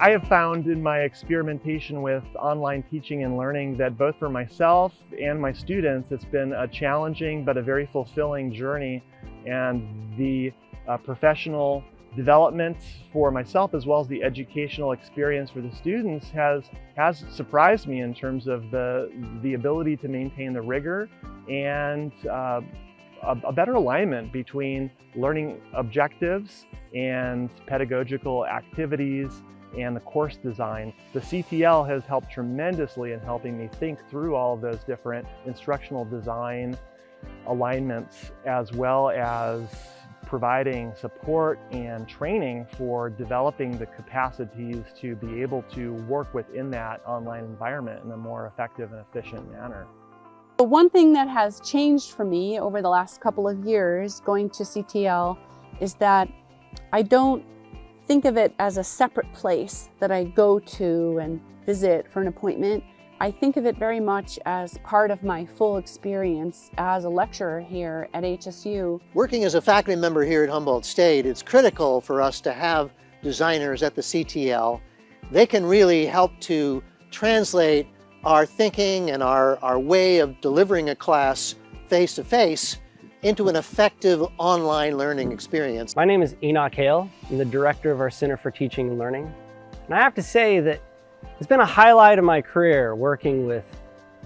I have found in my experimentation with online teaching and learning that both for myself and my students, it's been a challenging but a very fulfilling journey. And the professional development for myself, as well as the educational experience for the students, has surprised me in terms of the ability to maintain the rigor and a better alignment between learning objectives and pedagogical activities and the course design. The CTL has helped tremendously in helping me think through all of those different instructional design alignments, as well as providing support and training for developing the capacities to be able to work within that online environment in a more effective and efficient manner. One thing that has changed for me over the last couple of years going to CTL is that I don't think of it as a separate place that I go to and visit for an appointment. I think of it very much as part of my full experience as a lecturer here at HSU. Working as a faculty member here at Humboldt State, it's critical for us to have designers at the CTL. They can really help to translate our thinking and our way of delivering a class face-to-face into an effective online learning experience. My name is Enoch Hale. I'm the director of our Center for Teaching and Learning. And I have to say that it's been a highlight of my career working with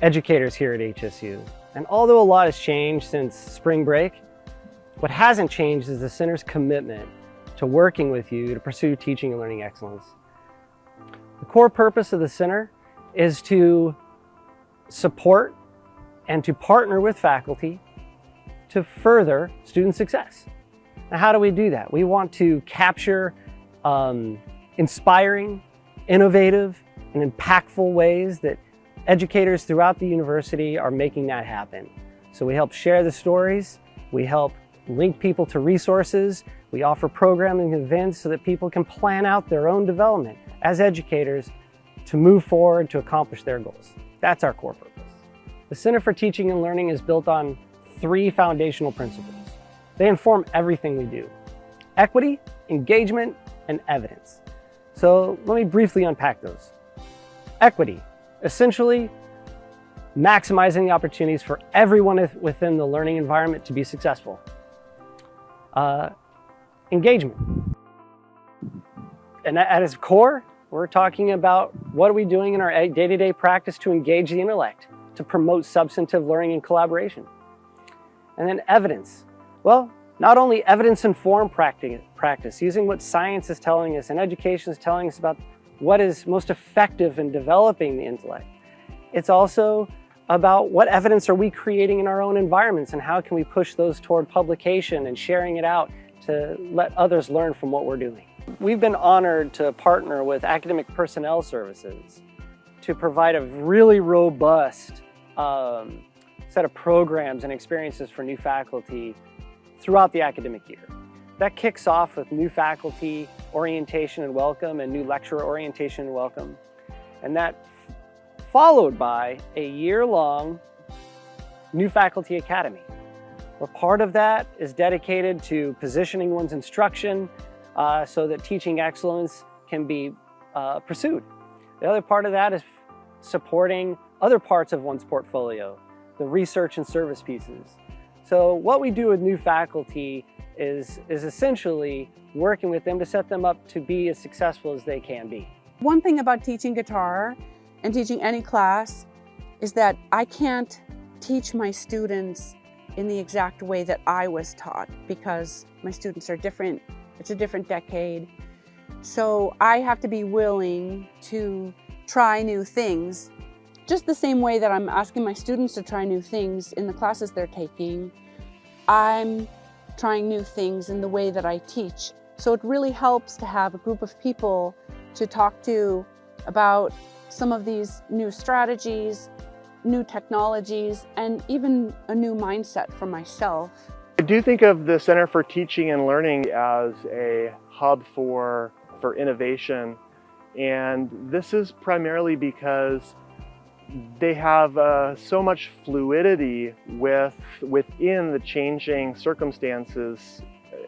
educators here at HSU. And although a lot has changed since spring break, what hasn't changed is the center's commitment to working with you to pursue teaching and learning excellence. The core purpose of the center is to support and to partner with faculty to further student success. Now, how do we do that? We want to capture inspiring, innovative, and impactful ways that educators throughout the university are making that happen. So we help share the stories, we help link people to resources, we offer programming events so that people can plan out their own development as educators to move forward to accomplish their goals. That's our core purpose. The Center for Teaching and Learning is built on 3 foundational principles. They inform everything we do: equity, engagement, and evidence. So let me briefly unpack those. Equity, essentially maximizing the opportunities for everyone within the learning environment to be successful. Engagement, and at its core, we're talking about what are we doing in our day-to-day practice to engage the intellect, to promote substantive learning and collaboration. And then evidence. Well, not only evidence-informed practice, using what science is telling us and education is telling us about what is most effective in developing the intellect. It's also about what evidence are we creating in our own environments and how can we push those toward publication and sharing it out to let others learn from what we're doing. We've been honored to partner with Academic Personnel Services to provide a really robust set of programs and experiences for new faculty throughout the academic year. That kicks off with new faculty orientation and welcome and new lecturer orientation and welcome. And that followed by a year-long new faculty academy, where part of that is dedicated to positioning one's instruction so that teaching excellence can be pursued. The other part of that is supporting other parts of one's portfolio, the research and service pieces. So what we do with new faculty is essentially working with them to set them up to be as successful as they can be. One thing about teaching guitar and teaching any class is that I can't teach my students in the exact way that I was taught because my students are different. It's a different decade. So I have to be willing to try new things. Just the same way that I'm asking my students to try new things in the classes they're taking, I'm trying new things in the way that I teach. So it really helps to have a group of people to talk to about some of these new strategies, new technologies, and even a new mindset for myself. I do think of the Center for Teaching and Learning as a hub for innovation, and this is primarily because they have so much fluidity within the changing circumstances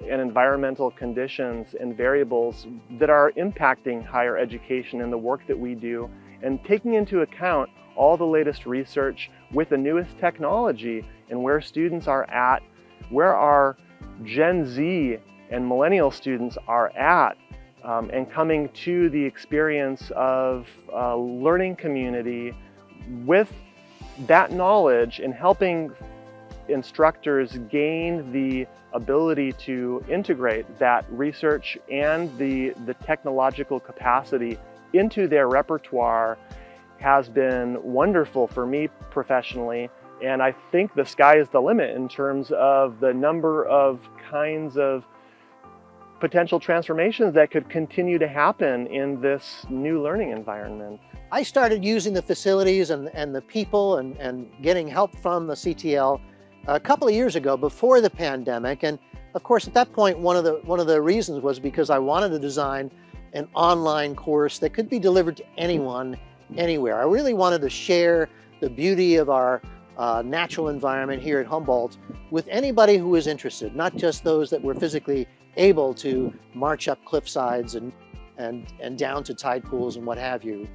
and environmental conditions and variables that are impacting higher education and the work that we do, and taking into account all the latest research with the newest technology and where students are at, where our Gen Z and millennial students are at, and coming to the experience of a learning community with that knowledge and helping instructors gain the ability to integrate that research and the technological capacity into their repertoire has been wonderful for me professionally. And I think the sky is the limit in terms of the number of kinds of potential transformations that could continue to happen in this new learning environment. I started using the facilities and the people and getting help from the CTL a couple of years ago before the pandemic. And of course, at that point, one of the reasons was because I wanted to design an online course that could be delivered to anyone, anywhere. I really wanted to share the beauty of our natural environment here at Humboldt with anybody who was interested, not just those that were physically able to march up cliff sides and down to tide pools and what have you.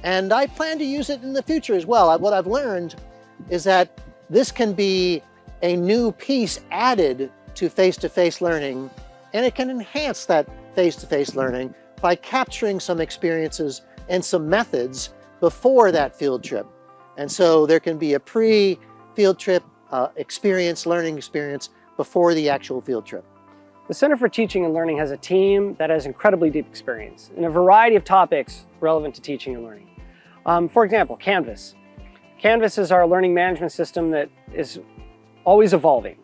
And I plan to use it in the future as well. What I've learned is that this can be a new piece added to face-to-face learning, and it can enhance that face-to-face learning by capturing some experiences and some methods before that field trip. And so there can be a pre-field trip learning experience before the actual field trip. The Center for Teaching and Learning has a team that has incredibly deep experience in a variety of topics relevant to teaching and learning. For example, Canvas. Canvas is our learning management system that is always evolving.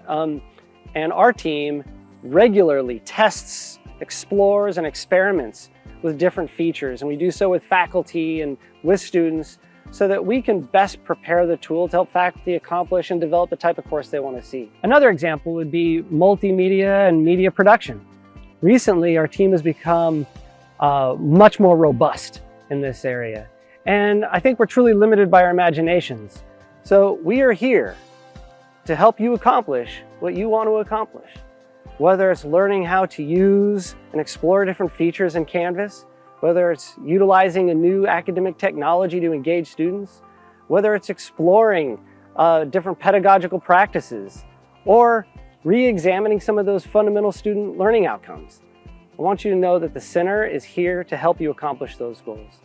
And our team regularly tests, explores, and experiments with different features. And we do so with faculty and with students so that we can best prepare the tool to help faculty accomplish and develop the type of course they want to see. Another example would be multimedia and media production. Recently, our team has become much more robust in this area. And I think we're truly limited by our imaginations. So we are here to help you accomplish what you want to accomplish. Whether it's learning how to use and explore different features in Canvas, whether it's utilizing a new academic technology to engage students, whether it's exploring different pedagogical practices, or re-examining some of those fundamental student learning outcomes. I want you to know that the Center is here to help you accomplish those goals.